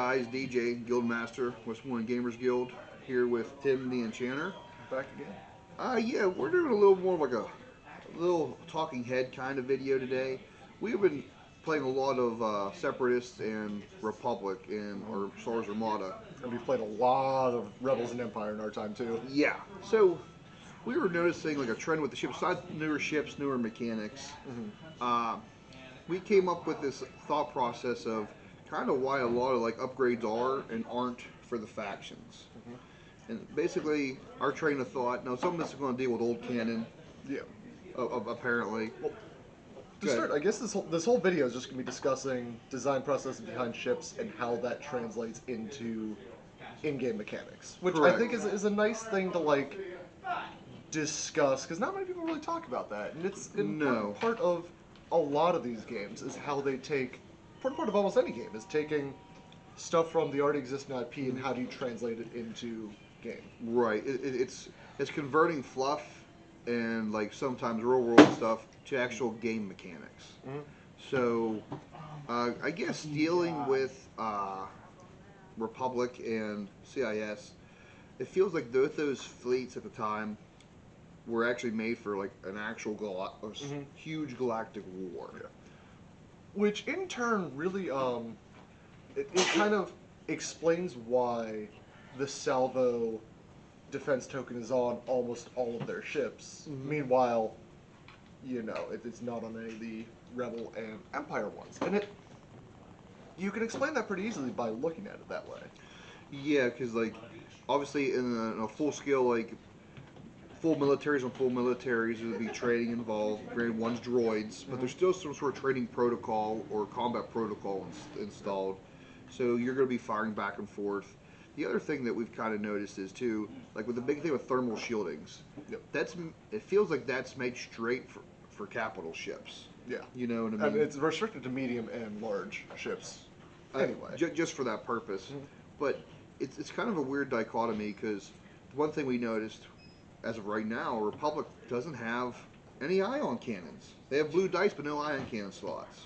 guys, DJ, Guildmaster, Westmoreland Gamers Guild, here with Tim the Enchanter. Back again. Yeah, we're doing a little more like a little talking head kind of video today. We've been playing a lot of Separatists and Republic and or Star Wars Armada. And we've played a lot of Rebels and Empire in our time too. Yeah, so we were noticing like a trend with the ships, besides newer ships, newer mechanics. We came up with this thought process of kind of why a lot of like upgrades are and aren't for the factions. And basically, our train of thought. Now, some of this is going to deal with old canon. Yeah. Apparently. Well, to start, I guess this whole video is just going to be discussing design process behind ships and how that translates into in-game mechanics, which Correct. I think is a nice thing to like discuss because not many people really talk about that, and it's part of a lot of these games is how they take part of almost any game is taking stuff from the already existing IP and how do you translate it into game. Right. It's converting fluff and like sometimes real world stuff to actual game mechanics. So I guess dealing with Republic and CIS, it feels like both those fleets at the time were actually made for like an actual huge galactic war. Yeah. Which in turn really it kind of explains why the salvo defense token is on almost all of their ships. Meanwhile, it's not on any of the Rebel and Empire ones. And you can explain that pretty easily by looking at it that way. Yeah, because like obviously in a full scale like full militaries on full militaries, there would be trading involved. Granted, one's droids, but there's still some sort of trading protocol or combat protocol installed. So you're going to be firing back and forth. The other thing that we've kind of noticed is too, like with the big thing with thermal shieldings, it feels like that's made straight for capital ships. Yeah. You know what I mean? And it's restricted to medium and large ships. Anyway. Just for that purpose. But it's kind of a weird dichotomy because one thing we noticed as of right now, Republic doesn't have any ion cannons. They have blue dice, but no ion cannon slots.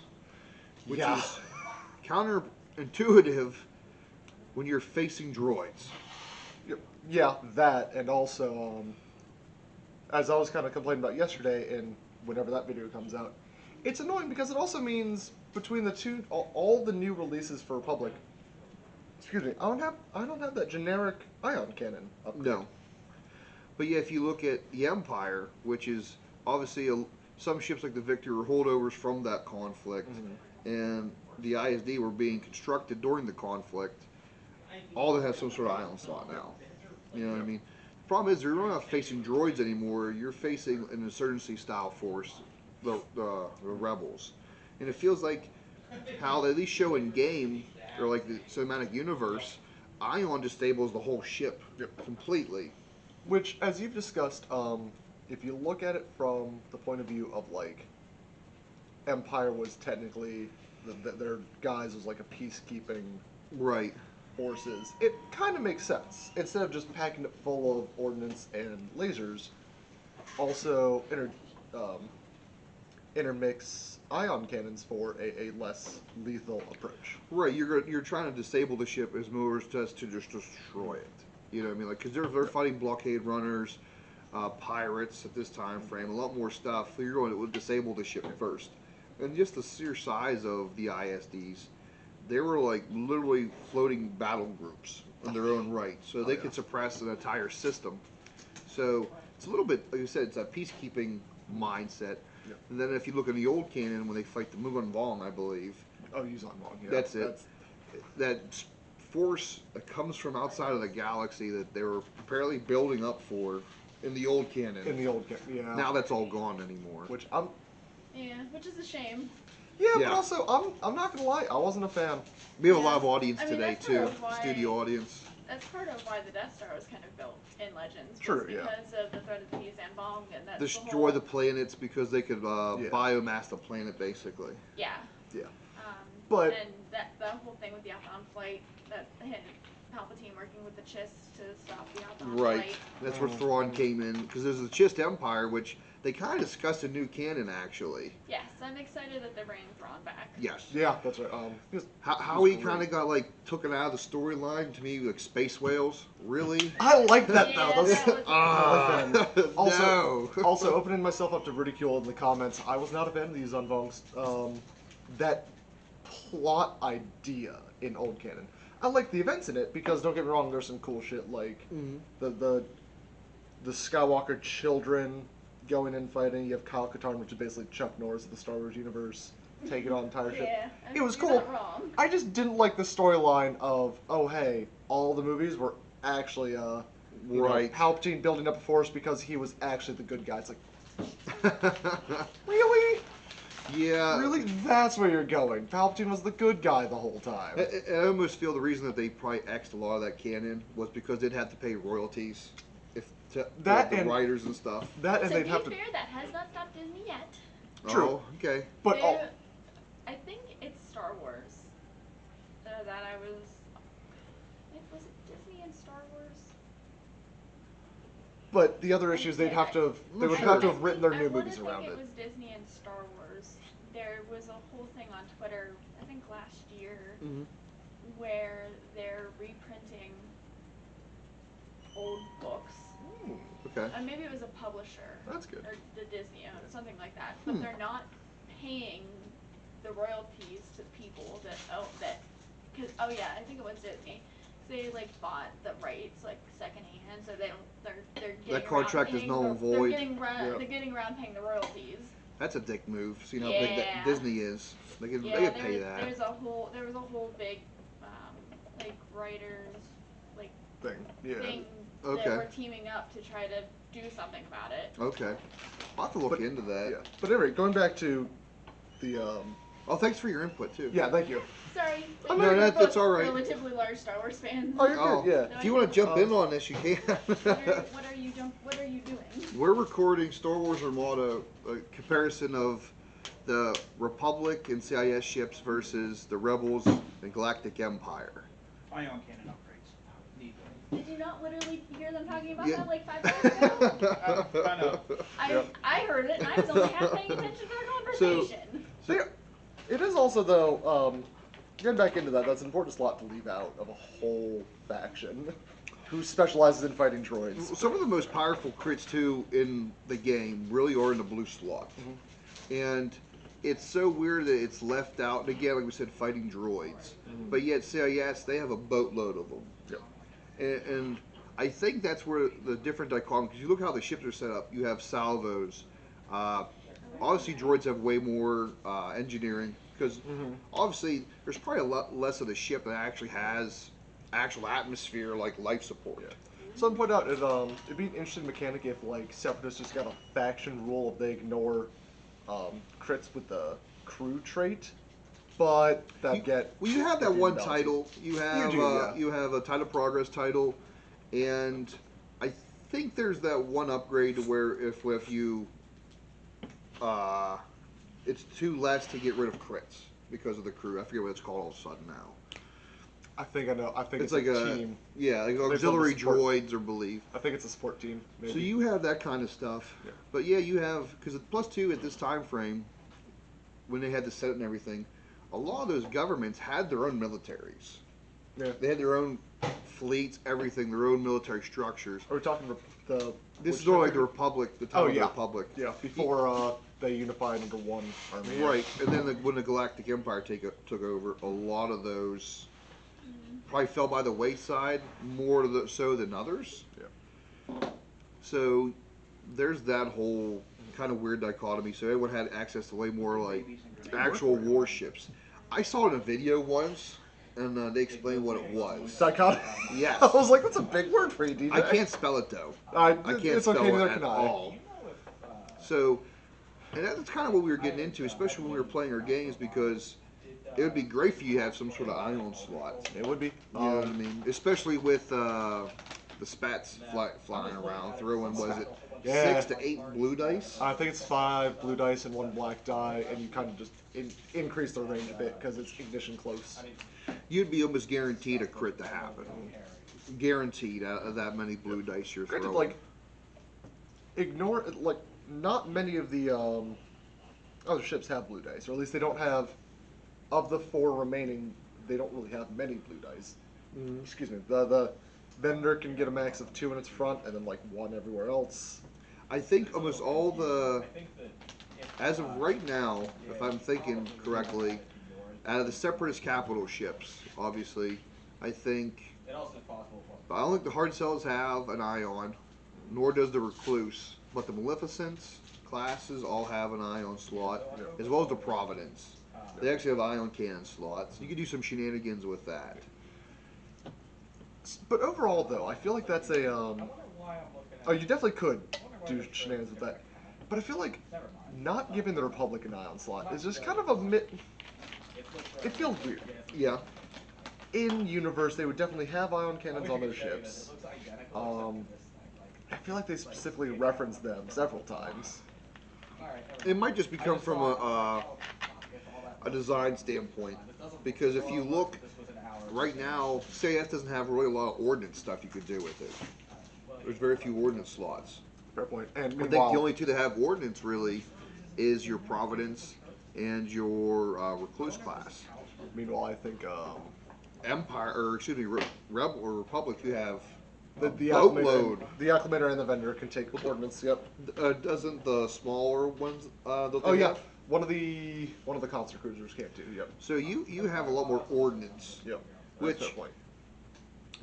Which is counterintuitive when you're facing droids. Yeah, that, and also, as I was kind of complaining about yesterday, and whenever that video comes out, it's annoying because it also means between the two, all the new releases for Republic, excuse me, I don't have that generic ion cannon upgrade. No. But yeah, if you look at the Empire, which is obviously some ships like the Victory were holdovers from that conflict, and the ISD were being constructed during the conflict, all that have some sort of ion slot now. You know what I mean? The problem is you're not facing droids anymore. You're facing an insurgency-style force, the rebels, and it feels like how they at least show in game or like the cinematic universe, ion disables the whole ship completely. Which, as you've discussed, if you look at it from the point of view of, like, Empire was technically, their guise was like a peacekeeping forces, it kind of makes sense. Instead of just packing it full of ordnance and lasers, also intermix ion cannons for a less lethal approach. Right, you're trying to disable the ship as more as just to just destroy it. You know what I mean? Like, because they're fighting blockade runners, pirates at this time frame, a lot more stuff. So you're going to disable the ship first. And just the sheer size of the ISDs, they were like literally floating battle groups in their own right. So they could suppress an entire system. So it's a little bit, like I said, it's a peacekeeping mindset. And then if you look in the old canon, when they fight the Mugan Vong, I believe. Oh, Yuzon Vong, yeah. That's it. That force that comes from outside of the galaxy that they were apparently building up for in the old canon. Yeah. Now that's all gone anymore. Which is a shame. Yeah, but also I'm not gonna lie, I wasn't a fan. We have a live audience today too, studio audience. That's part of why the Death Star was kind of built in Legends. True, because of the threat of the Yuzan Vong, and that's destroy the planets because they could biomass the planet basically. Yeah. Yeah. And the whole thing with the Alpha flight, that Palpatine working with the Chiss to stop the Outbound Right. flight. That's where Thrawn came in, because there's the Chist Empire, which they kind of discussed a new canon, actually. Yes, I'm excited that they're bringing Thrawn back. Yes. Yeah, that's right. How he kind of got like taken out of the storyline to me, like space whales. Really? I like that Yeah, though. that was- Also, no. also opening myself up to ridicule in the comments. I was not a fan of these Unvongs. That plot idea in old canon. I like the events in it because don't get me wrong, there's some cool shit like the Skywalker children going and fighting. You have Kyle Katarn, which is basically Chuck Norris of the Star Wars universe, taking on entire ship. Yeah, It was you're cool. not wrong. I just didn't like the storyline of, oh hey, all the movies were actually you Right. know, Palpatine building up a force because he was actually the good guy. It's like, really? Yeah. Really? That's where you're going. Palpatine was the good guy the whole time. I almost feel the reason that they probably X'd a lot of that canon was because they'd have to pay royalties to That the and- writers and stuff. That and To they'd be have to. fair, that has not stopped Disney yet. True. Oh, okay. But I think it's Star Wars that I was. Was it Disney and Star Wars? but the other issue is they'd have to. They would have to have written their new movies around I it. was Disney and Star Wars. There was a whole thing on Twitter, I think last year, where they're reprinting old books. Okay. And maybe it was a publisher. That's good. Or the Disney owned, something like that. But they're not paying the royalties to people that because I think it was Disney. So they like bought the rights like secondhand, so they don't. They're getting That contract is null and void. They're getting around paying the royalties. That's a dick move. See how big that Yeah. Disney is. They could pay that. There was a whole big like writers like Thing. thing Okay. that were teaming up to try to do something about it. Okay. I'll have to look into that. Yeah. But anyway, going back to the Oh, thanks for your input too. yeah, thank you. Sorry. Oh, we no, were that's both all right. Relatively large Star Wars fans. Oh, you're Oh, good. Yeah. if you want to jump in on this, you can. What are you doing? We're recording Star Wars Armada, a comparison of the Republic and CIS ships versus the Rebels and Galactic Empire. Ion cannon upgrades. Need them. Did you not literally hear them talking about Yeah. that like 5 minutes ago? I know. I heard it and I was only half paying attention to the conversation. It is also though, getting back into that, that's an important slot to leave out of a whole faction who specializes in fighting droids. Some of the most powerful crits too in the game really are in the blue slot, and it's so weird that it's left out. And again, like we said, fighting droids, but yet CIS they have a boatload of them. Yep. And I think that's where the different dichotomy, because you look how the ships are set up. You have salvos. Obviously, droids have way more engineering, because obviously there's probably a lot less of the ship that actually has actual atmosphere, like life support. Yeah. Someone pointed out it'd be an interesting mechanic if like Separatists just got a faction rule if they ignore crits with the crew trait, but that get. Well, you have that defeated one balance. title. You have you have a title progress title, and I think there's that one upgrade to where if you it's 2 less to get rid of crits because of the crew. I forget what it's called all of a sudden now. I think I know. I think It's it's, like a a team. yeah, like They've done the auxiliary support- droids or believe. I think it's a support team. Maybe. So you have that kind of stuff. Yeah. But yeah, you have because +2 at this time frame when they had the Senate and everything, a lot of those governments had their own militaries. Yeah. They had their own fleets, everything, their own military structures. Are we talking the? This which is more like the number? Republic, the time of the yeah. Republic. Yeah, before they unified under one army. Right, and then when the Galactic Empire took over, a lot of those probably fell by the wayside more so than others. Yeah. So there's that whole kind of weird dichotomy. So everyone had access to way more like actual warships. I saw it in a video once, and they explained what it was. Dichotomy. Yes. I was like, that's a big word for you, DJ. I can't spell it though. I can't it's spell okay, it neither at can I. all. So, and that's kind of what we were getting into, especially when we were playing our games, because it would be great for you to have some sort of ion slot. It would be. You know what I mean? Especially with the spats flying around, throwing, was it Yeah. 6 to 8 blue dice? I think it's 5 blue dice and 1 black die, and you kind of just increase the range a bit because it's ignition close. you'd be almost guaranteed a crit to happen. Guaranteed out of that many blue dice you're Granted, throwing. like, ignore, like, not many of the other ships have blue dice, or at least they don't have, of the 4 remaining, they don't really have many blue dice. Excuse me. The vendor can get a max of 2 in its front, and then, like, 1 everywhere else. I think almost all the, as of right now, if I'm thinking correctly, out of the Separatist capital ships, obviously, I don't think the hard cells have an ion, nor does the Recluse, but the Maleficents classes all have an ion slot, as well as the Providence. They actually have ion cannon slots. You could do some shenanigans with that. But overall, though, I feel like that's a, oh, you definitely could do shenanigans with that. But I feel like not giving the Republic an ion slot is just kind of a it feels weird. Yeah. In universe, they would definitely have ion cannons on their ships. I feel like they specifically reference them several times. It might just become from a design standpoint, because if you look right now, CIS doesn't have really a lot of ordnance stuff you could do with it. There's very few ordnance slots. Fair point. And I think meanwhile, the only 2 that have ordnance really is your Providence and your Recluse class. meanwhile, I think Empire, or excuse me, Rebel or Republic, you have the boatload. Acclimator and the vendor can take ordnance. Yep. Doesn't the smaller ones? Don't Oh they yeah. have? One of the concert cruisers can't do. Yep. So you have a lot more ordnance. Yep. Which, Fair point.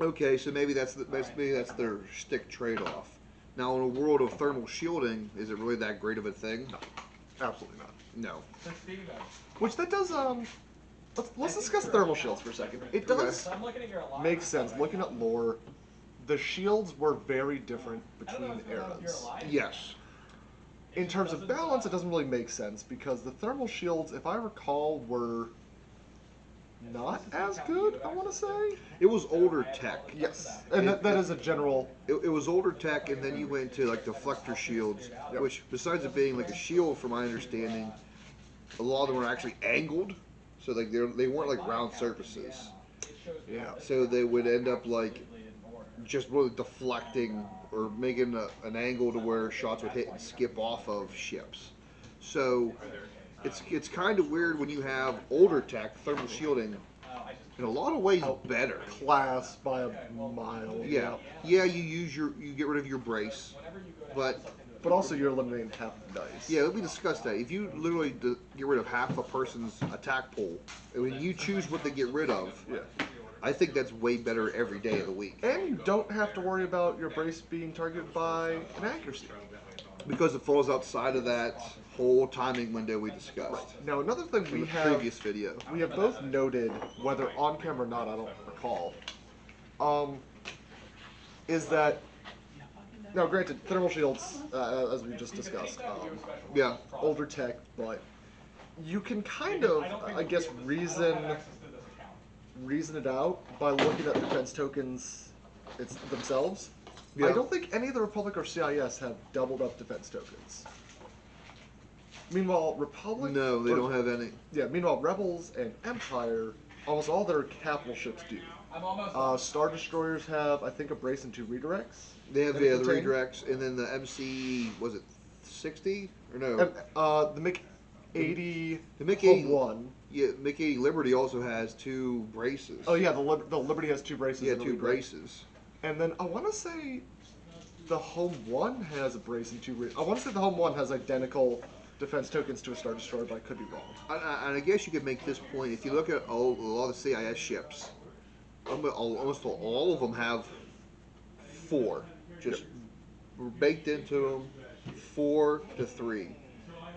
okay, so maybe that's their stick trade-off. Now, in a world of thermal shielding, is it really that great of a thing? No, absolutely not. No. Which that does let's discuss thermal shields for a second. It does make sense. Looking at lore, the shields were very different between eras. Yes. In terms of balance, it doesn't really make sense because the thermal shields, if I recall, were not as good, I want to say. It was older tech. Yes, and that is a general. It was older tech, and then you went to like Deflector Shields, Yep. which besides it being like a shield, from my understanding, a lot of them were actually angled, so like they weren't like round surfaces. Yeah. So they would end up like just really deflecting or making an angle to where shots would hit and skip off of ships. So it's kind of weird when you have older tech, thermal shielding, in a lot of ways better. Class by a mile. Yeah, you get rid of your brace, but also you're eliminating half the dice. yeah, we discussed that. If you literally get rid of half a person's attack pool, and when you choose what they get rid of, Yeah. I think that's way better every day of the week. And you don't have to worry about your brace being targeted by an accuracy. Because it falls outside of that whole timing window we discussed Now another thing in we the have previous video. we have both noted, whether on camera or not, I don't recall, is that, now granted, thermal shields, as we just discussed, Yeah, older tech, but you can kind of, I guess, reason it out by looking at defense tokens themselves. Yeah. I don't think any of the Republic or CIS have doubled up defense tokens. Meanwhile, Republic... no, they don't have any. Yeah, meanwhile, Rebels and Empire, almost all their capital ships do. Star Destroyers have, I think, a brace and 2 redirects. They have And the contain- redirects, and then the MC, was it 60 or no? The MiG-80 The MiG-80 Home 1. Yeah, MiG-80 Liberty also has 2 braces. Oh yeah, the Liberty has 2 braces. Yeah, and a 2 redirect. braces. And then I want to say the Home 1 has a brace and 2 I want to say the Home 1 has identical defense tokens to a Star Destroyer, but I could be wrong. And I guess you could make this point. If you look at a lot of the CIS ships, almost all of them have 4. Just baked into them, 4 to 3.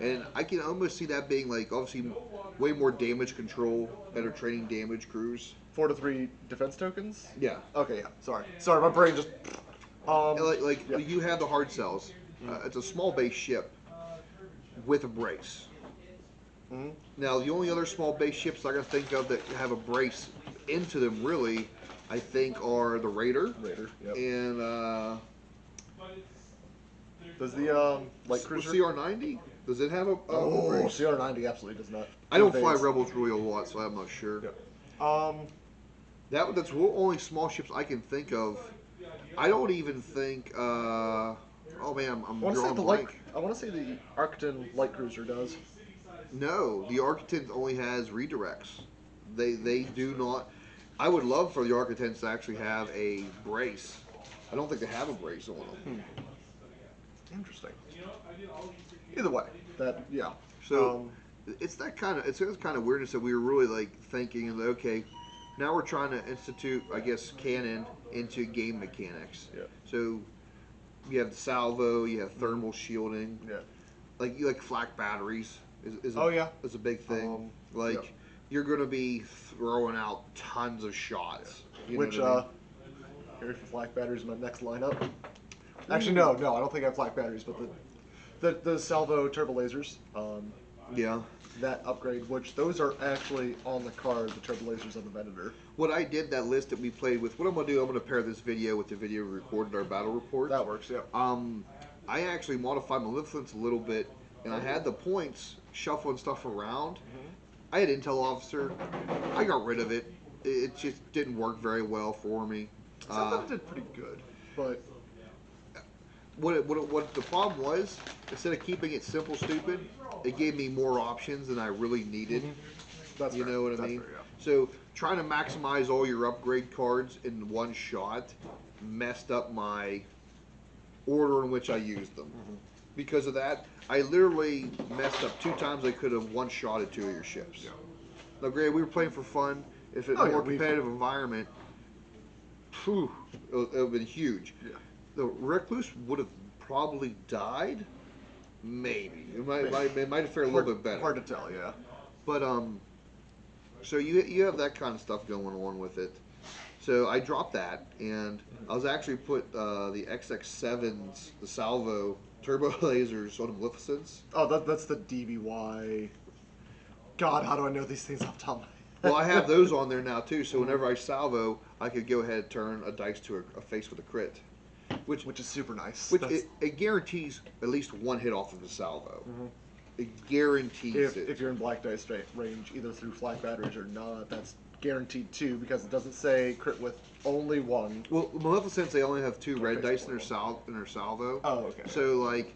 And I can almost see that being like, obviously, way more damage control, better training damage crews. 4 to 3 defense tokens? Yeah. Okay, yeah. Sorry, my brain just... Like yeah. you have the hard cells. It's a small base ship with a brace. Mhm. Now, the only other small base ships I can think of that have a brace into them, really, I think, are the Raider. Yep. And Does the light cruiser... CR-90? Does it have a brace? CR-90 absolutely does not. I don't fly Evades. Rebels really a lot, so I'm not sure. Yep. That's the only small ships I can think of. I don't even think. Oh man, I'm drawing blank. I want to say the Arcton light cruiser does. No, the Architect only has redirects. They do not. I would love for the Architects to actually have a brace. I don't think they have a brace on them. Interesting. Either way, yeah. So it's that kind of weirdness that we were really like thinking, okay, now we're trying to institute, I guess, canon into game mechanics. Yeah. So you have the salvo, you have thermal shielding. Yeah. Like flak batteries is a big thing. You're going to be throwing out tons of shots. Which Harry for flak batteries my next lineup. Actually, no, I don't think I have flak batteries, but the salvo turbo lasers. Yeah. That upgrade, which those are actually on the card, the turbo lasers on the Venator. What I did, that list that we played with, what I'm going to do, I'm going to pair this video with the video we recorded our battle report. That works, yeah. I actually modified Maleficence a little bit, and I had the points shuffling stuff around. Mm-hmm. I had Intel Officer. I got rid of it. It just didn't work very well for me. Something did pretty good, but what the problem was, instead of keeping it simple, stupid, it gave me more options than I really needed. That's you fair. know what I mean? Fair, yeah. So trying to maximize all your upgrade cards in one shot messed up my order in which I used them. Because of that, I literally messed up 2 times I could have one-shotted 2 of your ships. Yeah. Now, granted, we were playing for fun. If it's a more competitive environment, it would have been huge. Yeah. The Recluse would have probably died. Maybe. It might have fared a little bit better. Hard to tell, yeah. But, so you have that kind of stuff going on with it. So I dropped that, and I was actually put the XX7s, the salvo turbo lasers on Maleficence. Oh, that's the DBY. God, how do I know these things off the top of my head? Well, I have those on there now too, so whenever I salvo, I could go ahead and turn a dice to a face with a crit. Which is super nice. Which it guarantees at least 1 hit off of the salvo. It guarantees it. If you're in black dice range, either through flak batteries or not, that's guaranteed 2 because it doesn't say crit with only 1. Well, Maleficence, they only have 2 red dice in their salvo. Oh, okay. So, like,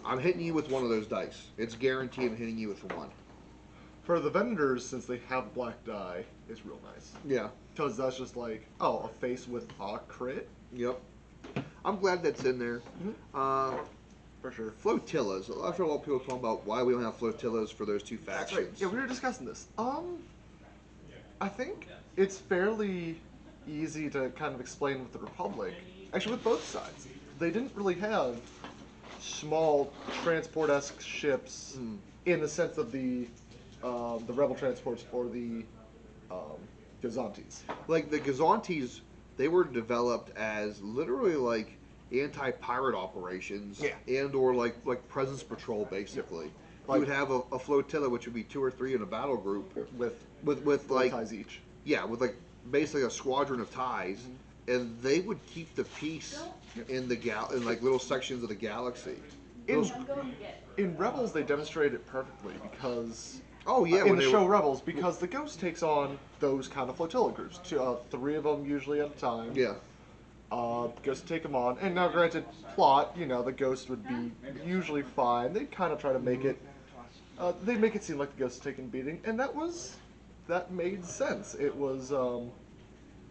I'm hitting you with 1 of those dice. It's guaranteed I'm hitting you with 1. For the vendors, since they have black die, it's real nice. Yeah. Because that's just like, a face with a crit? Yep. I'm glad that's in there. For sure. Flotillas. I've heard a lot of people talking about why we don't have flotillas for those 2 factions. That's right. Yeah, we were discussing this. I think it's fairly easy to kind of explain with the Republic. Actually, with both sides. They didn't really have small transport-esque ships in the sense of the Rebel transports or the Gazantes. Like, the Gazantes, they were developed as literally, like, anti-pirate operations and or like presence patrol, basically. You would have a flotilla, which would be 2 or 3 in a battle group with like ties each. Yeah, with like basically a squadron of ties, and they would keep the peace in the in like little sections of the galaxy. In Rebels, they demonstrate it perfectly because in the show Rebels, because the Ghost takes on those kind of flotilla groups, 3 of them usually at a time. Yeah. Ghost take them on, and now granted, plot, the Ghost would be usually fine. They kind of try to make it. They make it seem like the Ghost is taking a beating, and that made sense. It was,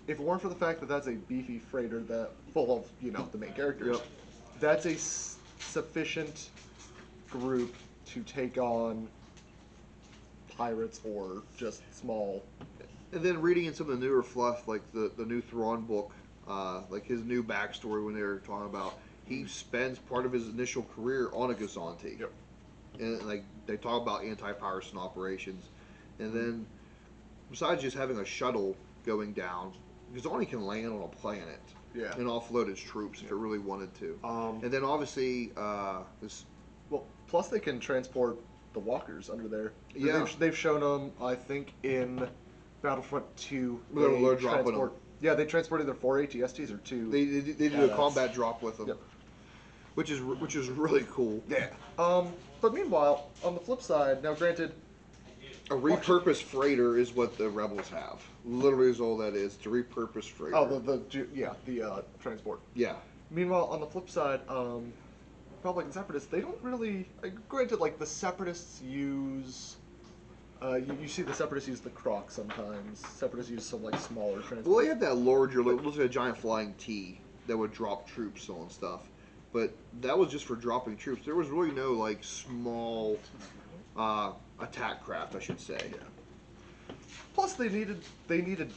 if it weren't for the fact that that's a beefy freighter that full of the main characters, that's a sufficient group to take on pirates or just small. And then reading in some of the newer fluff, like the new Thrawn book, like his new backstory when they were talking about, he spends part of his initial career on a Gazanti. Yep. And like they talk about anti-piracy operations, and then besides just having a shuttle going down, Gazanti can land on a planet and offload its troops if it really wanted to. And then obviously plus they can transport the walkers under there. Yeah. They've shown them, I think, in Battlefront 2. They're dropping them. Yeah, they transport either 4 ATSTs or 2. They do a combat drop with them. Yep. Which is really cool. Yeah. But meanwhile, on the flip side, now granted, A repurposed freighter is what the rebels have. Literally is all that is. It's a repurposed freighter. Oh, the transport. Yeah. Meanwhile, on the flip side, Republic and Separatists, they don't really. Granted, like the Separatists use. You see the Separatists use the Croc sometimes. Separatists use some like smaller transport. Well, they had that larger, it looks like a giant flying T that would drop troops on stuff, but that was just for dropping troops. There was really no like small attack craft, I should say. Yeah. Plus, they needed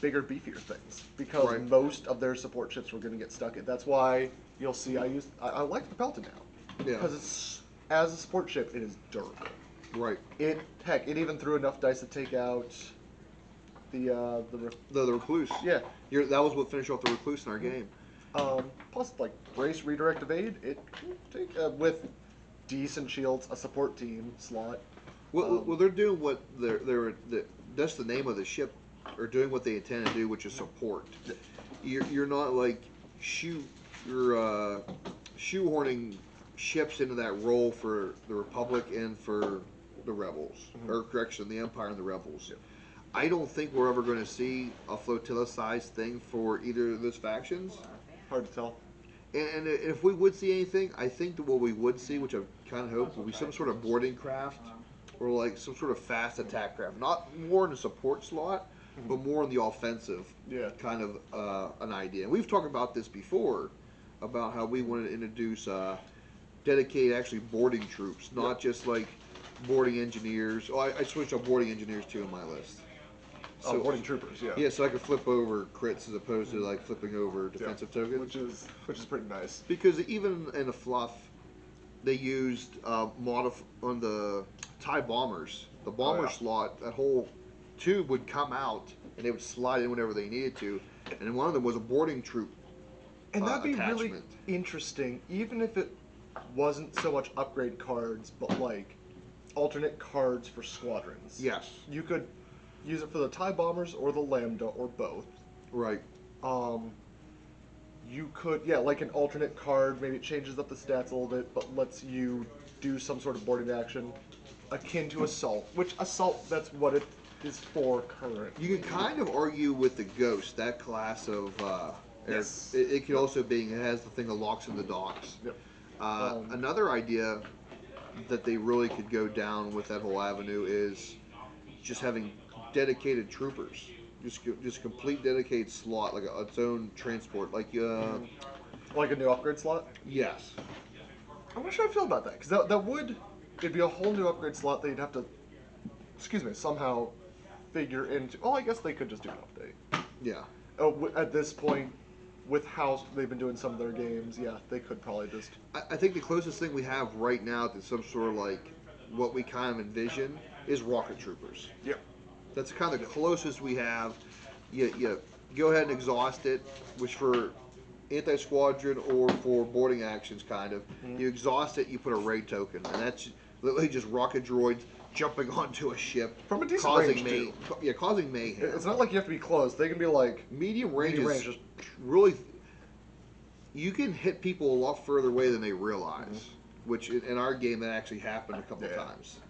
bigger, beefier things because Right. most of their support ships were going to get stuck in. That's why you'll see I like the Pelton now Yeah. because it's as a support ship it is durable. Right. It even threw enough dice to take out the The Recluse. yeah. That was what finished off the Recluse in our game. Plus, like brace, redirect, evade, it can take with decent shields, a support team slot. Well, they're doing what that's the name of the ship, or doing what they intend to do, which is support. You're not like shoehorning ships into that role for the Republic and for the Rebels, or correction, the Empire and the Rebels. Yep. I don't think we're ever going to see a flotilla-sized thing for either of those factions. Hard to tell. And if we would see anything, I think that what we would see, which I kind of hope, will be some sort of boarding craft or like some sort of fast attack craft. Not more in the support slot, but more in the offensive kind of an idea. And we've talked about this before, about how we wanted to introduce dedicated actually boarding troops, not just like boarding engineers. Oh, I switched up boarding engineers too on my list. So boarding troopers, yeah. Yeah, so I could flip over crits as opposed to like flipping over defensive tokens. Which is pretty nice. Because even in the fluff, they used on the TIE bombers. The bomber slot, that whole tube would come out and they would slide in whenever they needed to. And one of them was a boarding troop. And that'd be attachment. really interesting, even if it wasn't so much upgrade cards, but like alternate cards for squadrons. Yes. You could use it for the TIE bombers or the Lambda or both. Right. You could, like an alternate card, maybe it changes up the stats a little bit, but lets you do some sort of boarding action akin to Assault, which Assault, that's what it is for current. You can kind of argue with the Ghost, that class of Yes. It could also be, it has the thing that locks in the docks. Yep. Another idea that they really could go down with that whole avenue is just having dedicated troopers. Just complete dedicated slot, like its own transport, like Like a new upgrade slot? yes. I wish I feel about that, because it'd be a whole new upgrade slot that you'd have to, somehow figure into. Well, I guess they could just do an update. Yeah. At this point, with how they've been doing some of their games, they could probably just. I think the closest thing we have right now to some sort of like what we kind of envision is rocket troopers. Yep. That's kind of the closest we have. You go ahead and exhaust it, which for anti-squadron or for boarding actions, kind of. You exhaust it, you put a raid token, and that's literally just rocket droids jumping onto a ship, From a decent causing range, too. causing mayhem. It's not like you have to be close. They can be like Medium range medium is range, really. You can hit people a lot further away than they realize, which in our game that actually happened a couple of times.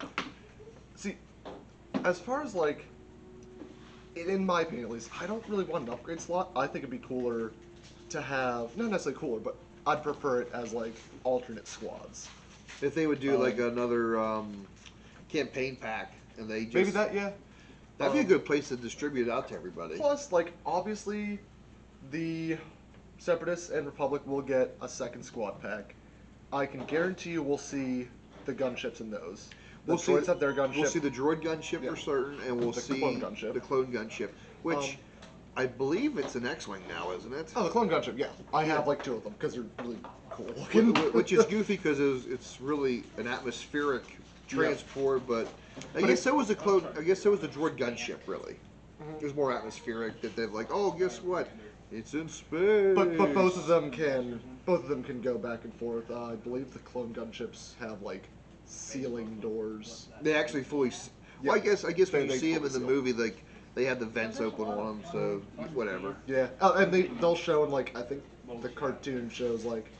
See, as far as like, in my opinion at least, I don't really want an upgrade slot. I think it'd be cooler to have, not necessarily cooler, but I'd prefer it as like alternate squads. If they would do like another campaign pack, and they just Maybe that, that'd be a good place to distribute it out to everybody. Plus, like, obviously, the Separatists and Republic will get a second squad pack. I can guarantee you we'll see the gunships in those. The droids have their gunship. We'll see the droid gunship for certain, and we'll The see clone gunship. the clone gunship, which I believe it's an X-wing now, isn't it? Oh, the clone gunship, yeah. I have like 2 of them because they're really cool looking. Which is goofy because it's really an atmospheric transport, but I guess so was the clone. I guess so was the droid gunship. Really, it was more atmospheric. That they're like, oh, guess what? It's in space. But both of them can go back and forth. I believe the clone gunships have like ceiling doors. They actually fully. Well, I guess when you They see them in the fully movie, like they have the vents open on them, so whatever. Yeah, and they'll show in like I think the cartoon shows like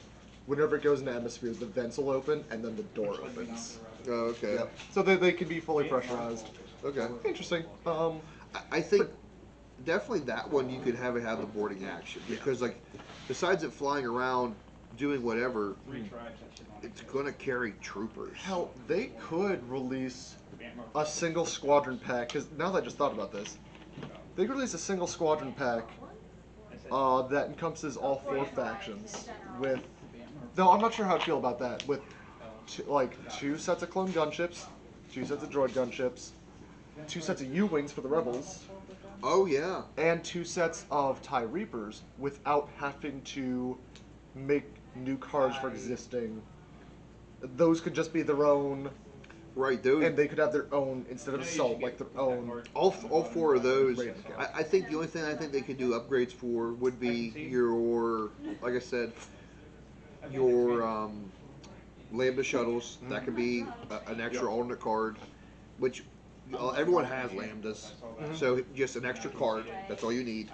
whenever it goes in atmosphere, the vents will open and then the door opens. Oh, okay. Yep. So they can be fully pressurized. Okay. Interesting. I think definitely that one you could have it have the boarding action because like besides it flying around doing whatever, it's gonna carry troopers. Hell, they could release a single squadron pack. Because now that I just thought about this, they could release a single squadron pack that encompasses all 4 factions. With, though I'm not sure how I feel about that. With like 2 sets of clone gunships, 2 sets of droid gunships, 2 sets of U-wings for the rebels. Oh yeah. And 2 sets of TIE Reapers without having to make new cards for existing. Those could just be their own. Right, those. And they could have their own, instead of assault, like their own. All 4 of those. Rating account. I think the only thing I think they could do upgrades for would be your, like I said, your Lambda shuttles. That could be an extra alternate card, which everyone has Lambdas. So just an extra card. That's all you need.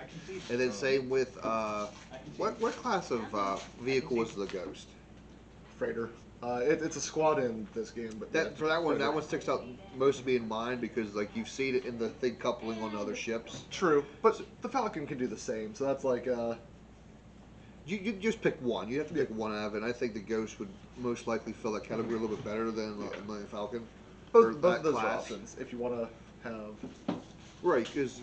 And then same with what class of vehicle was the Ghost? Freighter. It's a squad in this game, but For that one sticks out most to me in mind because like you've seen it in the thing coupling on other ships. True, but the Falcon can do the same. So that's like You just pick one. You have to pick one out of it. And I think the Ghost would most likely fill that category a little bit better than the Falcon. both of those are options if you want to have. Right, because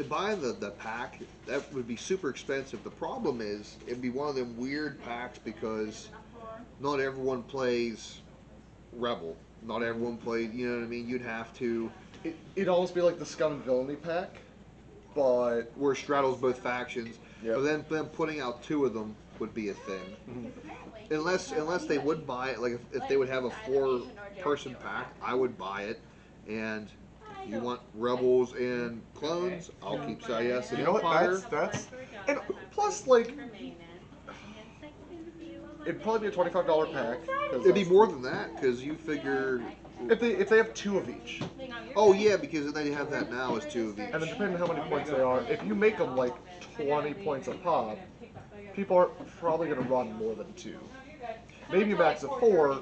buying the pack that would be super expensive. The problem is it'd be one of them weird packs because not everyone plays Rebel. Not everyone played. You know what I mean? You'd have to. It'd almost be like the Scum and Villainy pack, but where it straddles both factions. Yep. But then putting out 2 of them would be a thing. Unless they would buy it, like if they would have a 4-person pack, I would buy it. And you want Rebels and clones, I'll keep CIS and you know what? Empire. That's and plus like it'd probably be a $25 pack. It'd be more than that because you figure. If they have 2 of each. Oh yeah, because then they have that now as 2 of each. And then depending on how many points they are, if you make them like 20 points a pop, people are probably going to run more than 2. Maybe a max of 4.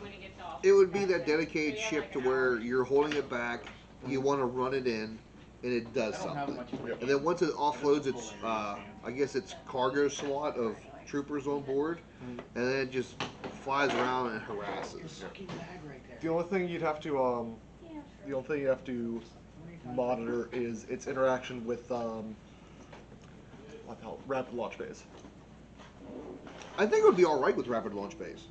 It would be that dedicated ship to where you're holding it back, you want to run it in, and it does something. And then once it offloads its, I guess its cargo slot of troopers on board, and then it just flies around and harasses. The only thing you'd have to monitor is its interaction with what the hell, rapid launch bays. I think it would be all right with rapid launch bays.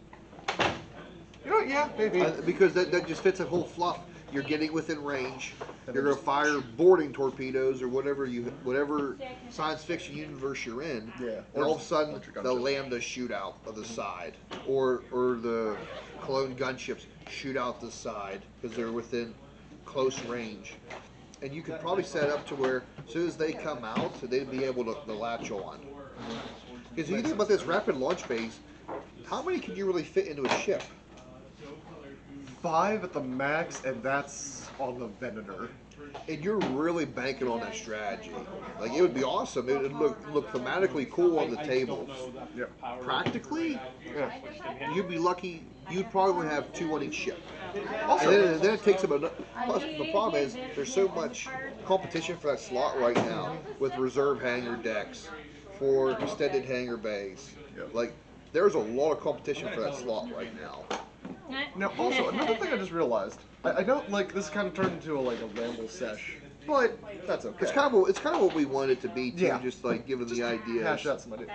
You know, yeah, maybe. Because that just fits that whole fluff. You're getting within range. You're gonna fire boarding torpedoes or whatever science fiction universe you're in. Yeah. And all of a sudden, the Lambda shoot out of the side, or the clone gunships shoot out the side because they're within close range. And you could probably set it up to where as soon as they come out, they'd be able to latch on. Because if you think about this rapid launch base, how many can you really fit into a ship? 5 at the max, and that's on the Venator. And you're really banking on that strategy. Like, it would be awesome. It would look thematically cool on the tables. Yep. Practically, Yeah. you'd be lucky. You'd probably have 2 on each ship. Also, And then it takes about. Plus, the problem is there's so much competition for that slot right now with reserve hangar decks for extended hangar bays. Yep. Like, there's a lot of competition for that slot right now. now, also, another thing I just realized. I know, like, this kind of turned into a ramble sesh, but that's okay. It's kind of what we want it to be too. Yeah. Just like giving the ideas. Hash out some ideas.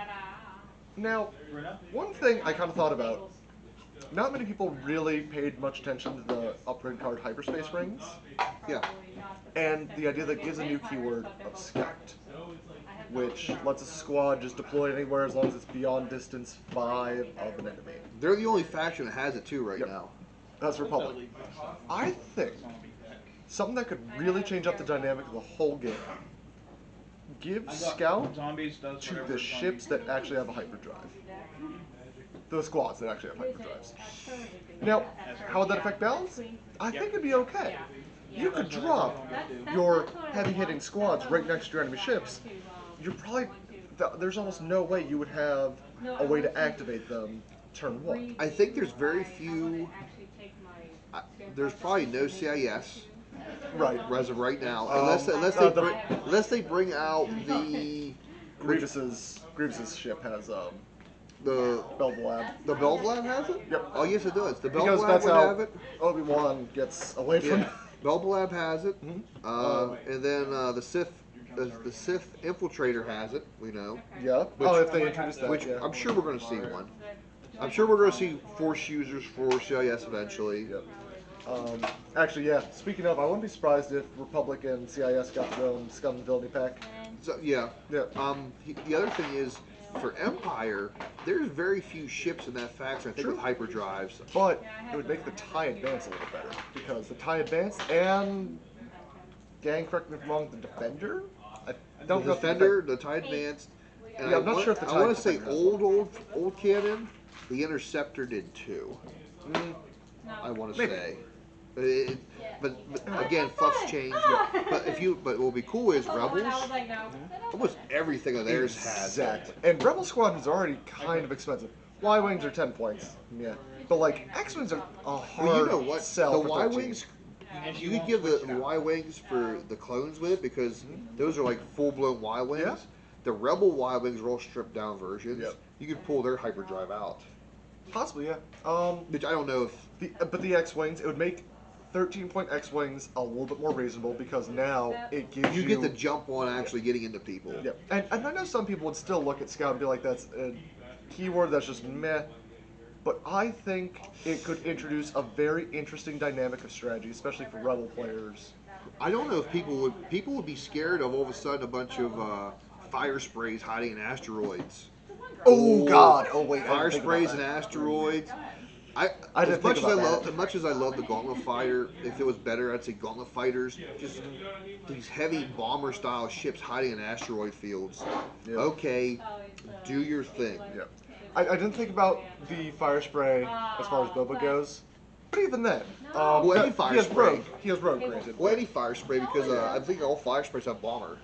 Now, one thing I kind of thought about, not many people really paid much attention to the upgrade card hyperspace rings, Yeah. and the idea that gives a new keyword of scout, which lets a squad just deploy anywhere as long as it's beyond distance 5 of an enemy. They're the only faction that has it too right Yep. now. That's Republic. I think something that could really change up the dynamic of the whole game. Give scout to the ships that actually have a hyperdrive. Those squads that actually have hyperdrives. Now, how would that affect balance? I think it'd be okay. You could drop your heavy-hitting squads right next to your enemy ships. You're probably there's almost no way you would have a way to activate them turn 1. I think there's very few. There's probably no CIS Right. as of right now, unless they bring out the Grievous's ship has the Belblab. the Belblab has it. Yep. Oh yes, it does. The Because Belblab that's would how have it. Obi-Wan gets away from. Yeah. Belblab has it. Mhm. And then the Sith Infiltrator has it. We know. Yeah. Which- If they introduce that, Which yeah. I'm sure we're going to see one. I'm sure we're going to see Force users for CIS eventually. Yep. Actually, yeah. Speaking of, I wouldn't be surprised if Republic and CIS got their own Scum and Villainy pack. So, yeah. Yeah. The other thing is, for Empire, there's very few ships in that faction, I think, with hyperdrives. But it would make the TIE Advance a little better. Because the TIE Advance and... Gang, correct me if I'm wrong, the Defender? I don't The know if Defender, the TIE Advanced, and Yeah, I'm not sure if the I TIE want to say Defender has old canon, the Interceptor did too. Mm, I want to Maybe. say. But again, fluff's changed. But what will be cool is Rebels. Almost everything of theirs has it. exactly. And Rebel Squadron's already kind of expensive. Y-Wings are 10 points. Yeah. But, like, X-Wings are a hard Well, you know what? sell The for 13. Y-Wings, you could give the Y-Wings for the clones with it because those are like full-blown Y-Wings. Yeah. The Rebel Y-Wings are all stripped-down versions. Yep. You could pull their hyperdrive out. Possibly, yeah. Which I don't know if... But the X-Wings, it would make 13-point X-Wings a little bit more reasonable because now it gives you... You get the jump on actually getting into people. Yep. And I know some people would still look at Scout and be like, that's a keyword that's just meh. But I think it could introduce a very interesting dynamic of strategy, especially for Rebel players. I don't know if people would be scared of all of a sudden a bunch of fire sprays hiding in asteroids. Oh, God! Oh, wait. Fire sprays and asteroids. As much as I love the Gauntlet Fighter, if it was better, I'd say Gauntlet Fighters. Just these heavy bomber-style ships hiding in asteroid fields. Yep. Okay, do your thing. Yep. I didn't think about the fire spray as far as Boba goes, but even then, Well, any fire he has spray. Rogue. He has Rogue, granted. Well, any fire spray because I think all fire sprays have bomber.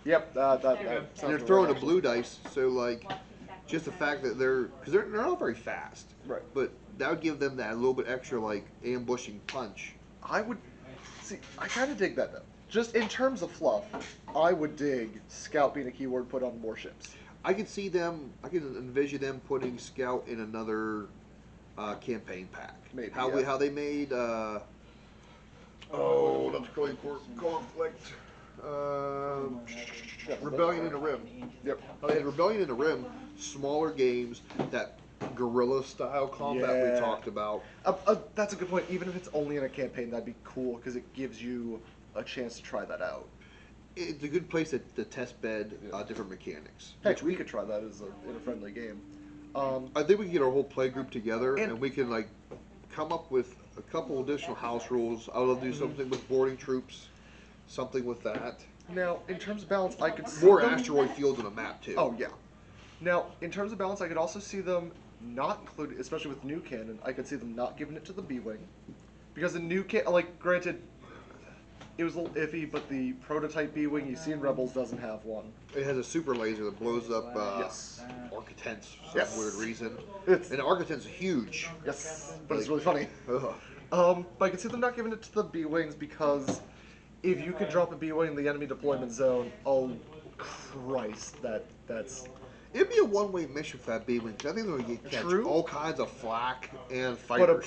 Yep, that sounds And you're right, throwing a actually. blue dice, so like, just the fact that they're not very fast. Right. But that would give them that little bit extra like ambushing punch. I would see. I kind of dig that though. Just in terms of fluff, I would dig Scout being a keyword put on more ships. I could envision them putting Scout in another campaign pack. Maybe, How yeah. how they made that's going conflict. Rebellion in the Rim. Yep. How they had Rebellion in the Rim, smaller games, that guerrilla style combat we Yeah. talked about. That's a good point. Even if it's only in a campaign, that'd be cool because it gives you a chance to try that out. It's a good place to test bed different mechanics. Heck, we could try that in a friendly game. I think we can get our whole play group together and we can like come up with a couple additional house rules. I would do something with boarding troops, something with that. Now, in terms of balance, I could see More them... asteroid fields on a map too. Oh, yeah. Now, in terms of balance, I could also see them not including, especially with new canon, I could see them not giving it to the B-Wing. Because the new canon, like, granted, it was a little iffy, but the prototype B-Wing you see in Rebels doesn't have one. It has a super laser that blows up Yes. Architects for Yes. some weird reason. It's... And Architect's huge. Yes, but it's really funny. Ugh. But I could see them not giving it to the B-Wings because if you could drop a B-Wing in the enemy deployment zone, oh Christ, that's... It'd be a one-way mission for that B-Wing. I think they're going to catch True. all kinds of flak and fighters.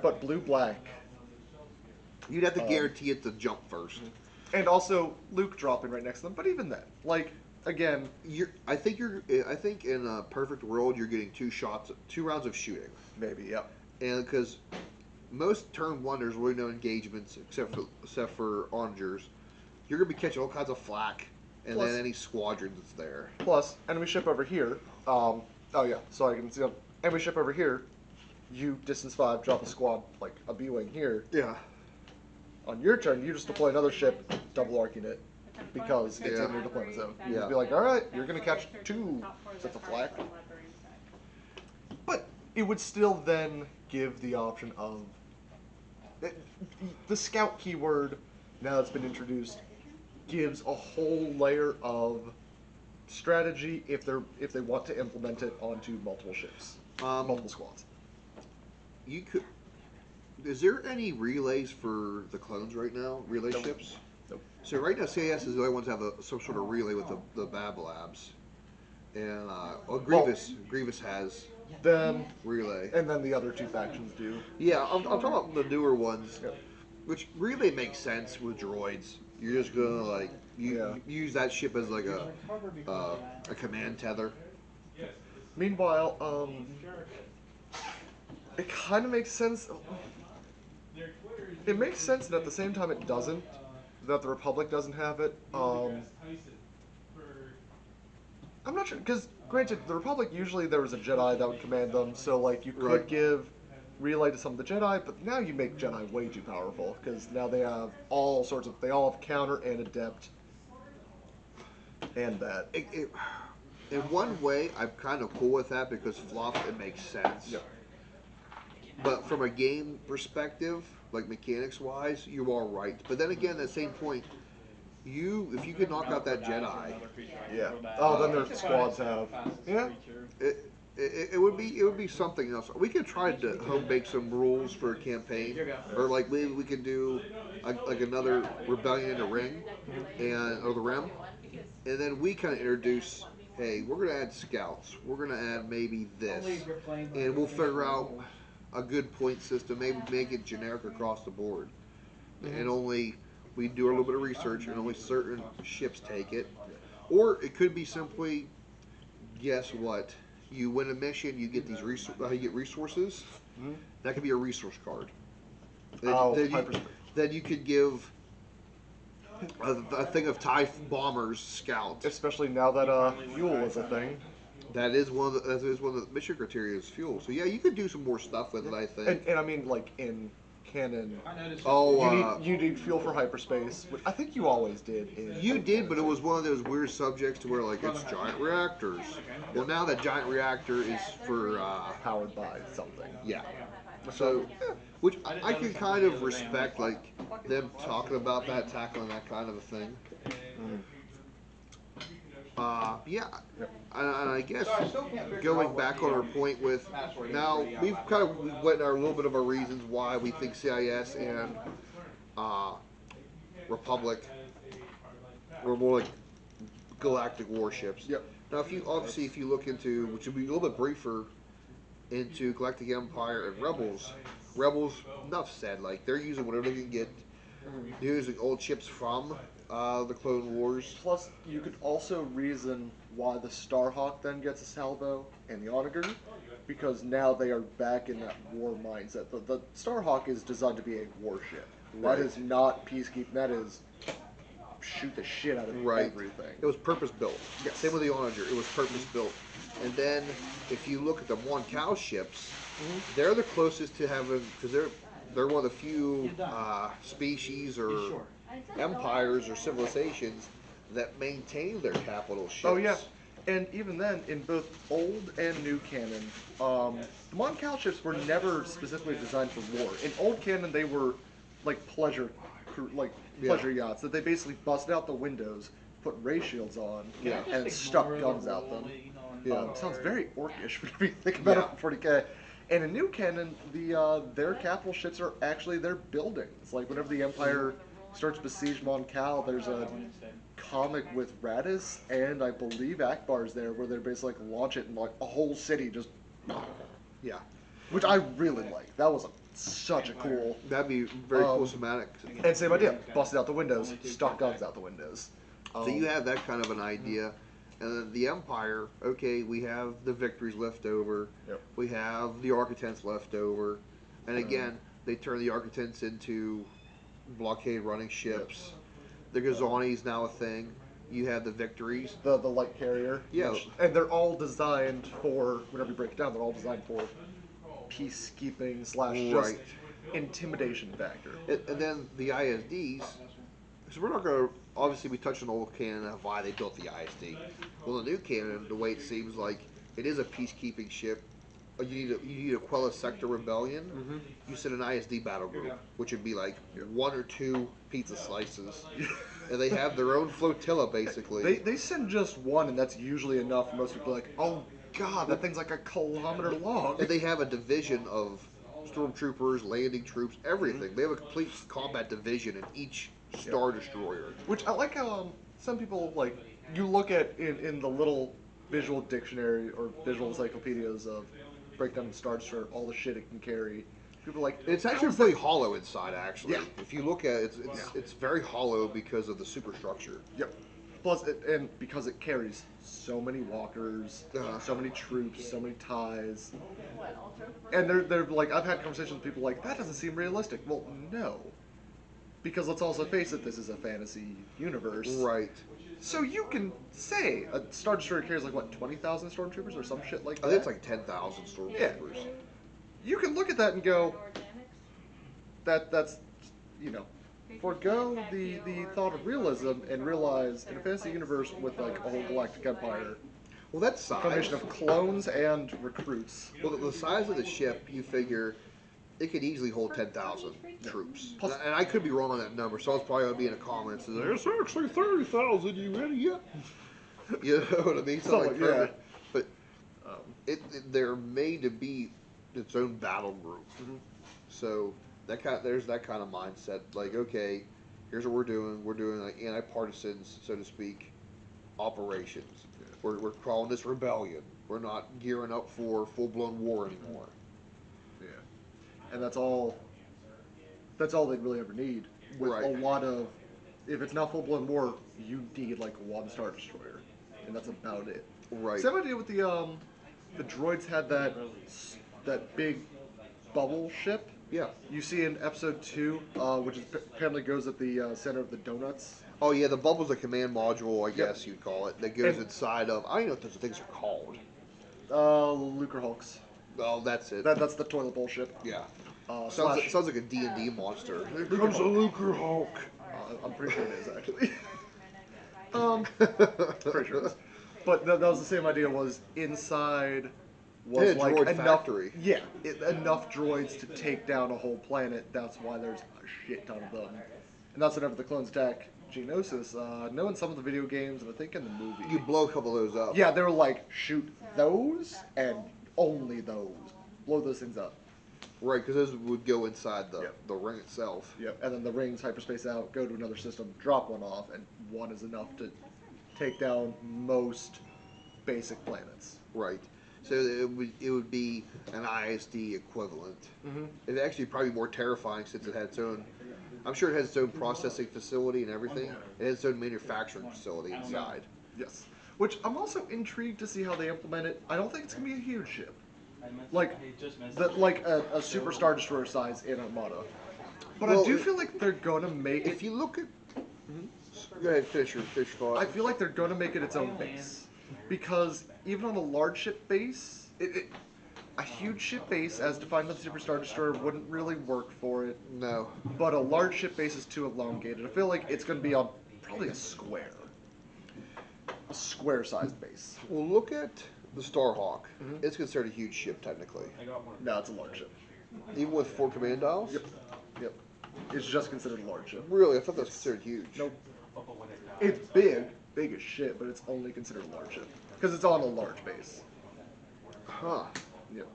But blue-black. You'd have to guarantee it to jump first. And also Luke dropping right next to them, but even then, like, again... I think in a perfect world, you're getting 2 rounds of shooting. Maybe, yeah. And because most turn one, there's really no engagements except for onagers. You're gonna be catching all kinds of flak, and Plus- then any squadron that's there. Plus, enemy ship over here, oh yeah, so I can see, enemy ship over here, you distance 5, drop a squad, like a B-Wing here. Yeah. On your turn, you just deploy another ship, double arcing it, because it's Yeah. in your deployment zone. You Yeah. just be like, alright, you're gonna catch 2 sets of flak. But it would still then give the option of the scout keyword, now that's been introduced, gives a whole layer of strategy if they want to implement it onto multiple ships, multiple squads. You could. is there any relays for the clones right now? Relay Nope. ships? Nope. So right now, CIS is the only ones that have some sort of relay with the Bab Labs. And, Grievous has Them, relay. and then the other two factions do. Yeah, I'm talking about the newer ones, Yep. which relay makes sense with droids. You're just gonna, like, use that ship as, like, a command tether. Meanwhile, it kind of makes sense. It makes sense, and at the same time, it doesn't. That the Republic doesn't have it. I'm not sure, because granted, the Republic usually there was a Jedi that would command them, so like you could Right. give relay to some of the Jedi, but now you make Jedi way too powerful because now they have all sorts of. They all have counter and adept, and that. In one way, I'm kind of cool with that because fluff, it makes sense. Yep. But from a game perspective, like mechanics wise, you are right. But then again, at the same point, if you could knock out that Jedi, Yeah. Oh, then their squads have. Yeah. it would be something else. We could try to home bake some rules for a campaign, or like maybe we could do like another rebellion in the ring, or the rim, and then we kind of introduce. Hey, we're gonna add scouts. We're gonna add maybe this, and we'll figure out a good point system. Maybe make it generic across the board, and only we do a little bit of research, and only certain ships take it. Or it could be simply, guess what? You win a mission, you get these you get resources. That could be a resource card. Then you could give a thing of TIE bombers scouts. Especially now that fuel is a thing. That is one of the mission criteria is fuel. So yeah, you could do some more stuff with it. I think. And I mean, like in canon, Oh, you need fuel for hyperspace, which I think you always did. You did, but it was one of those weird subjects to where like it's giant reactors. Well, now that giant reactor is for powered by something. yeah. So, which I can kind of respect, like them talking about that, tackling that kind of a thing. Yeah, and I guess going back on our point with now we went our little bit of our reasons why we think CIS and Republic were more like galactic warships. Yep. Now, if you look into, which would be a little bit briefer, into Galactic Empire and Rebels, enough said. Like they're using whatever they can get. They're using old ships from the Clone Wars. Plus, you could also reason why the Starhawk then gets a salvo and the Onager, because now they are back in that war mindset. The Starhawk is designed to be a warship. Right. That is not peacekeeping. That is shoot the shit out of everything. It was purpose built. Yes. Same with the Onager. It was purpose built. And then if you look at the Mon Cal ships, they're the closest to having, because they're one of the few species or empires or civilizations that maintain their capital ships. Oh yeah, and even then, in both old and new canon, the Mon Cal ships were never specifically designed for war. In old canon, they were like pleasure yachts that they basically busted out the windows, put ray shields on, and stuck guns out them. Sounds very orcish when you think about it in 40K. And in new canon, their capital ships are actually their buildings. Like whenever the Empire starts besiege Mon Cal, there's a comic with Radis and I believe Akbar's there, where they basically like launch it and like a whole city just, which I really like. That was such a cool. That'd be very cool schematic. And same idea, busted out the windows, stuck guns out the windows. So you have that kind of an idea. And then the Empire, okay, we have the victories left over. Yep. We have the Architects left over. And again, they turn the Architects into blockade running ships. The Gazani's now a thing. You have the victories. The light carrier. Yeah. And they're all designed for, whenever you break it down, they're all designed for peacekeeping / just intimidation factor. And then the ISDs. So we're not going to, obviously we touched on old canon of why they built the ISD. Well, the new canon, the way it seems like it is a peacekeeping ship. You need to quell a sector rebellion. You send an ISD battle group, which would be like 1 or 2 pizza slices. And they have their own flotilla, basically. They send just one, and that's usually enough for most people. Like, oh god, that thing's like a kilometer long. And they have a division of stormtroopers, landing troops, everything. They have a complete combat division in each Star Destroyer. Which I like how some people, like, you look at in the little visual dictionary or visual encyclopedias of breakdown of Star Destroyer, all the shit it can carry. People are like, It's actually pretty hollow inside, actually. Yeah. If you look at it, it's very hollow because of the superstructure. Yep. Plus, and because it carries so many walkers, so many troops, so many ties. What, Ultra? And they're like, I've had conversations with people like, that doesn't seem realistic. Well, no. Because let's also face it, this is a fantasy universe. Right. So you can say a Star Destroyer carries like, what, 20,000 stormtroopers or some shit like that? I think it's like 10,000 stormtroopers. You can look at that and go, that's, you know, forego the thought of realism and realize in a fantasy universe with like a whole galactic empire, Well, that size. a combination of clones and recruits. Well, the size of the ship, you figure, it could easily hold 10,000 troops. Plus- And I could be wrong on that number. Someone's probably going to be in the comments and say, it's actually 30,000, you idiot. You know what I mean? Something like that. But they're made to be its own battle group. So there's that kind of mindset. Like, okay, here's what we're doing. We're doing like anti-partisans, so to speak, operations. We're calling this rebellion. We're not gearing up for full-blown war anymore. Yeah. And that's all they'd really ever need. With Right. a lot of, if it's not full-blown war, you need like one Star Destroyer. And that's about it. Right. Same idea with the droids had that big bubble ship. Yeah. You see in episode 2, which is, apparently goes at the center of the donuts. Oh yeah, the bubble's a command module, I guess Yep. you'd call it, that goes And- inside of. I don't even know what those things are called. Lucre Hulks. Oh, that's it. That's the toilet bowl ship. Yeah. Slash- Sounds like a D&D monster. Here Lucre comes a Hulk. Lucre Hulk. I'm pretty sure it is actually. Pretty sure it is. But that was the same idea. Was inside was Yeah, like droid enough. factory. Yeah, enough droids to take down a whole planet. That's why there's a shit ton of them. And that's whenever the clones attack Geonosis. No, in some of the video games, and I think in the movie. You blow a couple of those up. Yeah, they were like, shoot those and only those. Blow those things up. Right, because those would go inside the, Yep. the ring itself. Yep. And then the rings hyperspace out, go to another system, drop one off, and one is enough to take down most basic planets. Right. So it would be an ISD equivalent. It's actually probably more terrifying since it had its own. I'm sure it has its own processing facility and everything. It has its own manufacturing facility inside. Yes. Which I'm also intrigued to see how they implement it. I don't think it's gonna be a huge ship, like a super Star Destroyer size in Armada. But Well, I do feel like they're gonna make If it. you look at, go ahead, finish your thought. I feel like they're gonna make it its own base, because even on a large ship base, a huge ship base as defined by the Super Star Destroyer wouldn't really work for it. No. But a large ship base is too elongated. I feel like it's going to be on probably a square-sized base. Well, look at the Starhawk. It's considered a huge ship technically, No, it's a large ship. even with 4 command dials. Yep. It's just considered a large ship. Really, I thought that was considered huge. Nope. It's big as shit, but it's only considered a large ship because it's on a large base. Huh. Yep.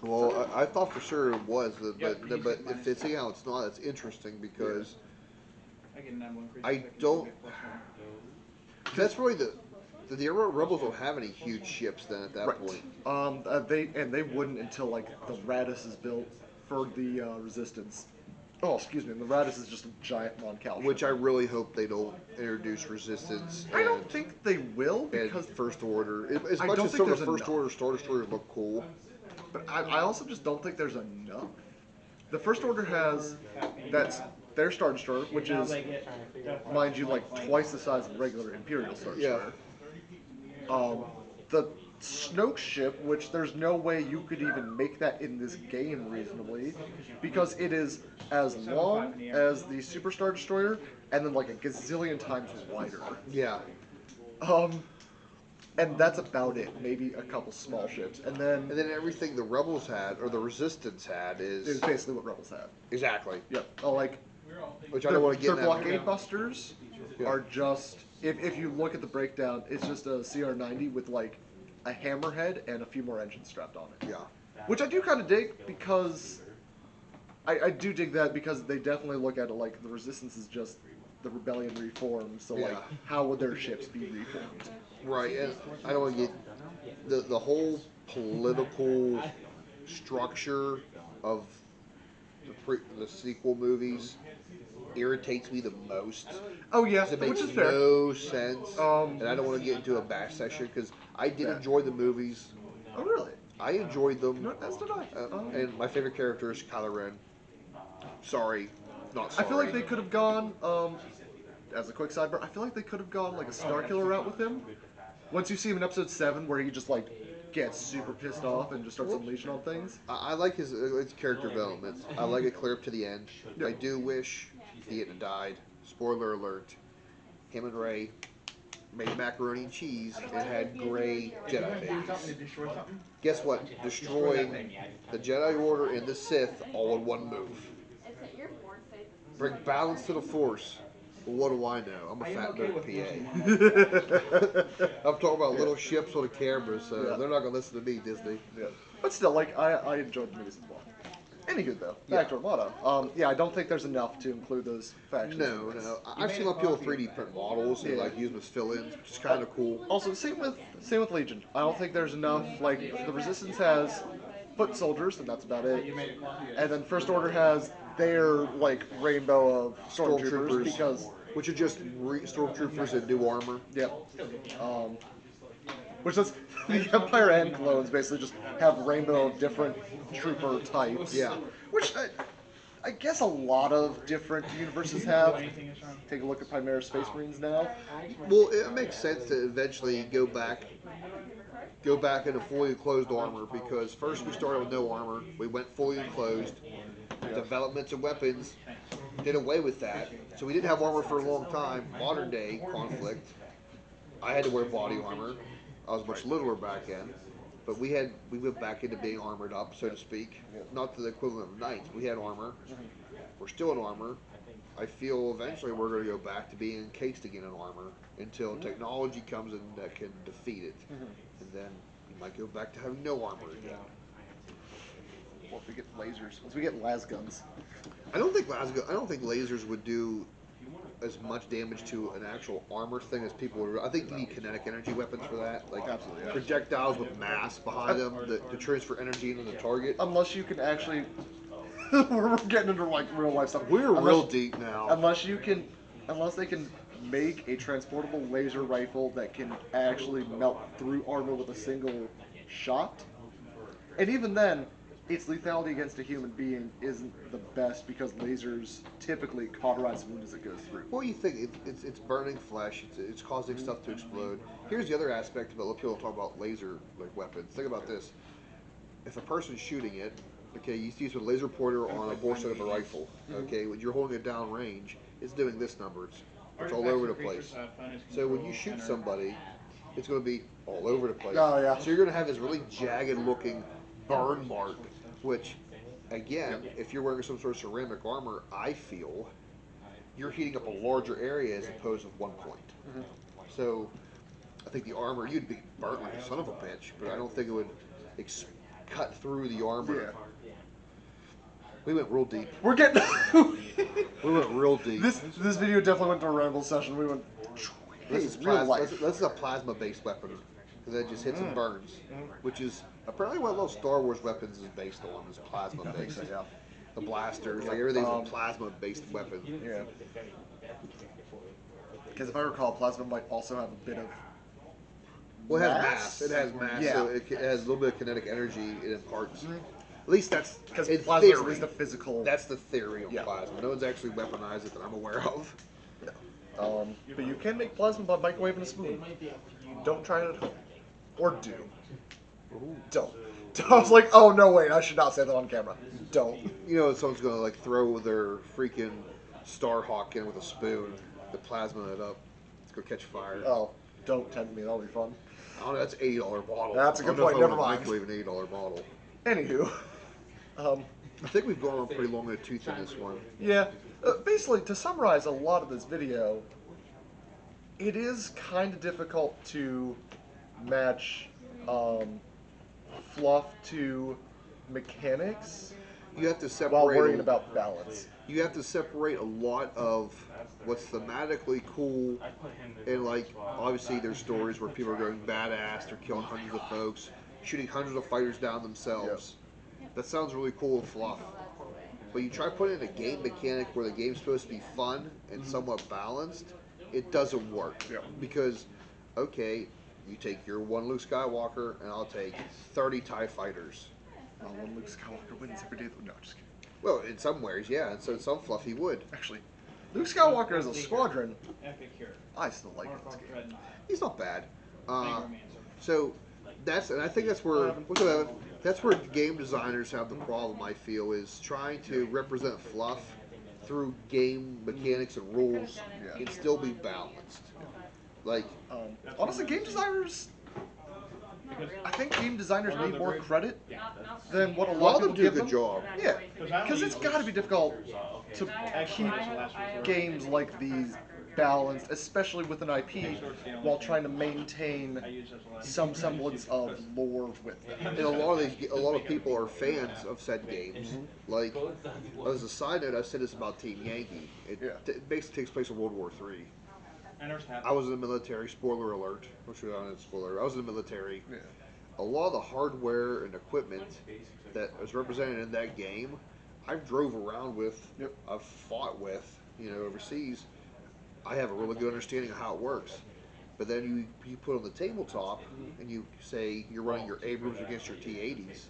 Well, I thought for sure it was, but if it's how it's not, it's interesting because I don't. That's really the Rebels don't have any huge ships then at that point. They wouldn't until like the Radis is built for the Resistance. Oh, excuse me. The Radis is just a giant non-cal. Which I really hope they don't introduce Resistance. I don't think they will and because First Order. As I much don't as think some of there's the First enough. Order Star Destroyers look cool. But I also just don't think there's enough. The First Order has that's their Star Destroyer, which is, mind you, like twice the size of a regular Imperial Star Destroyer. The Snoke ship, which there's no way you could even make that in this game reasonably, because it is as long as the Super Star Destroyer, and then like a gazillion times wider. Yeah. And that's about it. Maybe a couple small ships, and then Everything the Rebels had, or the Resistance had, is is basically what Rebels had. exactly. Yep. Like Which I don't want to get their in that. blockade busters are just if you look at the breakdown, it's just a CR-90 with like a hammerhead and a few more engines strapped on it. Yeah. Which I do kind of dig, because I do dig that, because they definitely look at it like the Resistance is just the rebellion reformed, so like, Yeah. how would their ships be reformed? Right, and I don't want to get the whole political structure of the sequel movies irritates me the most. Oh yeah, 'Cause it which makes is fair. no sense, Um, and I don't want to get into a bash session because I did Yeah. enjoy the movies. Oh really? I enjoyed them, No, that's not and my favorite character is Kylo Ren. Sorry, not I sorry. feel like they could have gone, as a quick sidebar, I feel like they could have gone like a Starkiller route with him. Once you see him in episode 7, where he just like gets super pissed off and just starts unleashing on things. I like his character development. I like it clear up to the end. Yeah. I do wish he hadn't died. Spoiler alert. Him and Rey made macaroni and cheese and had gray Jedi babies. Guess what? Destroying the Jedi Order and the Sith all in one move. Bring balance to the Force. Well, what do I know? I'm a fat nerd PA. I'm talking about little ships on a camera, so Yeah. they're not going to listen to me, Disney. Yeah. But still, like, I enjoyed the movies as well. Anywho, though, back to Armada. Yeah, I don't think there's enough to include those factions. No, in this. no. I've seen a lot of people 3D print models and Yeah. like use them as fill-ins, which is kind of cool. Also, same with Legion. I don't think there's enough. Like, the Resistance has foot soldiers, and that's about it. And then First Order has their like rainbow of stormtroopers because which are just stormtroopers in new armor. yep. Which is the Empire and clones basically just have rainbow of different trooper types. Yeah. Which I guess a lot of different universes have. Take a look at Chimera Space Marines now. Well, it makes sense to eventually go back into fully enclosed armor because first we started with no armor, we went fully enclosed. Developments and weapons did away with that, so we didn't have armor for a long time. Modern day conflict, I had to wear body armor. I was much littler back then, but we went back into being armored up, so to speak. Not to the equivalent of knights. We had armor. We're still in armor. I feel eventually we're going to go back to being encased again in armor until technology comes in that can defeat it, and then we might go back to having no armor again. Or if we get lasers, once we get las guns. I don't think lasers would do as much damage to an actual armor thing as people would. I think you need kinetic energy weapons for that, like Absolutely, yeah. projectiles with mass behind them to transfer energy into the target. Unless you can actually, we're getting into like real life stuff. We're real deep now. Unless they can make a transportable laser rifle that can actually melt through armor with a single shot, and even then, its lethality against a human being isn't the best because lasers typically cauterize the wound as it goes through. Well, you think it's burning flesh, it's causing stuff to explode. Here's the other aspect of it. People talk about laser weapons. Think about this: if a person's shooting it, okay, you use a laser pointer on a bore set of a rifle. Okay, when you're holding it down range, it's doing this numbers. It's all over the place. So when you shoot somebody, it's going to be all over the place. Oh, yeah. So you're going to have this really jagged-looking burn mark, which, again, if you're wearing some sort of ceramic armor, I feel you're heating up a larger area as opposed to one point. So I think the armor, you'd be burnt like a son of a bitch, but I don't think it would cut through the armor. Yeah. We went real deep. We're getting. We went real deep. This video definitely went to a ramble session. We went. This is real life. This is a plasma-based weapon that just hits and burns, which is apparently what most Star Wars weapons is based on. Is plasma-based. Yeah. The blasters, like everything's a plasma-based weapon. Yeah. Because if I recall, plasma might also have a bit of. Well, it has mass. It has mass, Yeah. so it has a little bit of kinetic energy it imparts. At least that's Because in plasma is at theory. least a physical. That's the theory on Yeah. plasma. No one's actually weaponized it that I'm aware of. But you can make plasma by microwaving a spoon. Don't try it at home. Or do. Don't. I was like, oh no, wait, I should not say that on camera. Don't. You know, someone's gonna like throw their freaking Starhawk in with a spoon, the plasma it up. It's gonna catch fire. Oh, don't tempt me. That'll be fun. I don't know, that's $80 bottle. That's a good I don't know if point, I never wanna mind. microwave an $80 bottle. Anywho, I think we've gone on pretty long in the tooth in this one. yeah. Basically, to summarize a lot of this video, it is kind of difficult to match fluff to mechanics You have to separate. while worrying about balance. You have to separate a lot of what's thematically cool, and like obviously there's stories where people are going badass, they're killing hundreds of folks, shooting hundreds of fighters down themselves. That sounds really cool and fluff. But you try putting in a game mechanic where the game's supposed to be fun and somewhat balanced, it doesn't work. Yeah. Because, okay, you take your one Luke Skywalker and I'll take 30 TIE fighters. One Luke Skywalker wins every day. No, just kidding. Well, in some ways, yeah, and so some fluff he would. Actually, Luke Skywalker as a squadron, Epic here. I still like this game. He's not bad. Necromancer. So and I think that's where that's where game designers have the problem. I feel is trying to represent fluff through game mechanics and rules and still be balanced. Like Honestly, game designers. I think game designers need more credit than what a lot of them people do a give good them. job. Yeah, because it's got to be difficult to keep games like these balanced, especially with an IP, while trying to maintain some semblance of lore with them. And a lot of people are fans of said games. Like, as a side note, I said this about Team Yankee. It basically takes place in World War III. I was in the military. Spoiler alert. Which was on spoiler. I was in the military. Yeah. A lot of the hardware and equipment that is represented in that game, I've drove around with. I've fought with. Overseas. I have a really good understanding of how it works. But then you put on the tabletop and you say you're running your Abrams against your T-80s.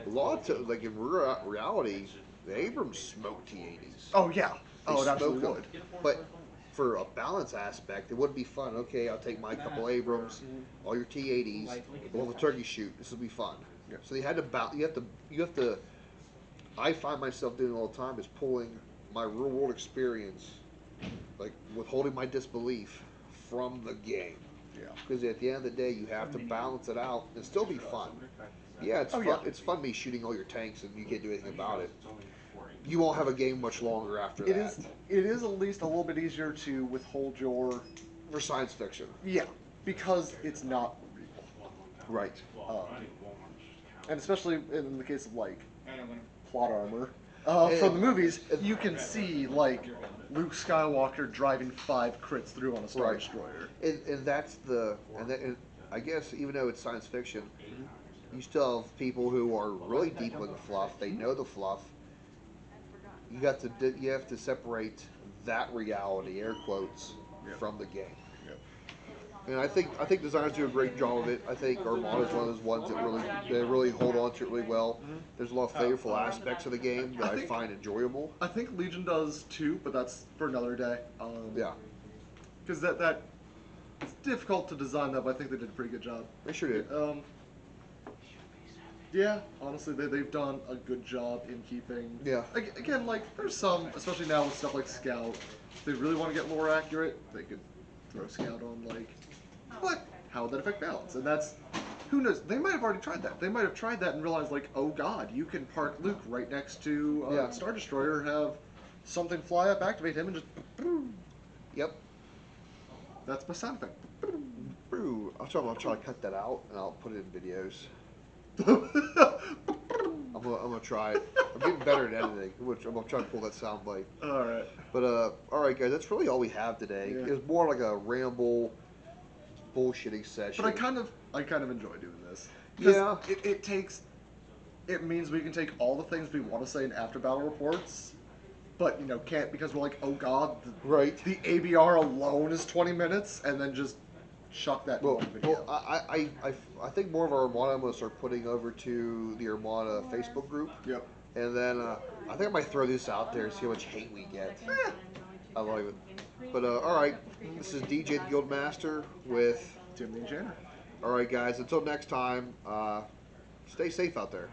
A lot of like in reality, the Abrams smoke T-80s. Oh yeah. Oh, it They absolutely smoke would. them. But for a balance aspect, it would be fun. Okay, I'll take my couple Abrams, all your T-80s, we'll have a turkey shoot. This will be fun. So you had to you have to. I find myself doing all the time is pulling my real world experience, like withholding my disbelief from the game. Yeah. Because at the end of the day, you have to balance it out and still be fun. Yeah, it's fun. yeah. It's fun me shooting all your tanks and you can't do anything about it. You won't have a game much longer after It that. is at least a little bit easier to withhold your For science fiction. because it's not real. Right. And especially in the case of like plot armor from the movies, you can see like Luke Skywalker driving 5 crits through on a Star Destroyer. And that's and I guess even though it's science fiction, you still have people who are really deep in the fluff. They know the fluff. You have to separate that reality, air quotes, from the game. And I think designers do a great job of it. I think Armada is one of those ones that really hold on to it really well. There's a lot of flavorful aspects of the game that I find enjoyable. I think Legion does too, but that's for another day. Because that it's difficult to design that, but I think they did a pretty good job. They sure did. Yeah, honestly, they've done a good job in keeping. Yeah. Again, like there's some, especially now with stuff like Scout, if they really want to get more accurate, they could throw Scout on like, what? How would that affect balance? And that's, who knows? They might have already tried that. They might have tried that and realized like, oh God, you can park Luke right next to Star Destroyer, have something fly up, activate him, and just. Boom. Yep. That's my sound effect. Ooh, I'll try to cut that out and I'll put it in videos. I'm gonna try it. I'm getting better at editing. I'm gonna try to pull that sound bite. All right. But all right, guys, that's really all we have today. Yeah. It was more like a ramble, bullshitting session. But I kind of enjoy doing this. Yeah. It means we can take all the things we want to say in after battle reports, but can't because we're like, oh God, the ABR alone is 20 minutes, and then just chuck that in one video. Well, I think more of our Armada I'm going to start putting over to the Armada Facebook group. Yep. And then I think I might throw this out there and see how much hate we get. I like it. But all right, this is DJ the Guildmaster with Tim the Enchanter. All right, guys. Until next time, stay safe out there.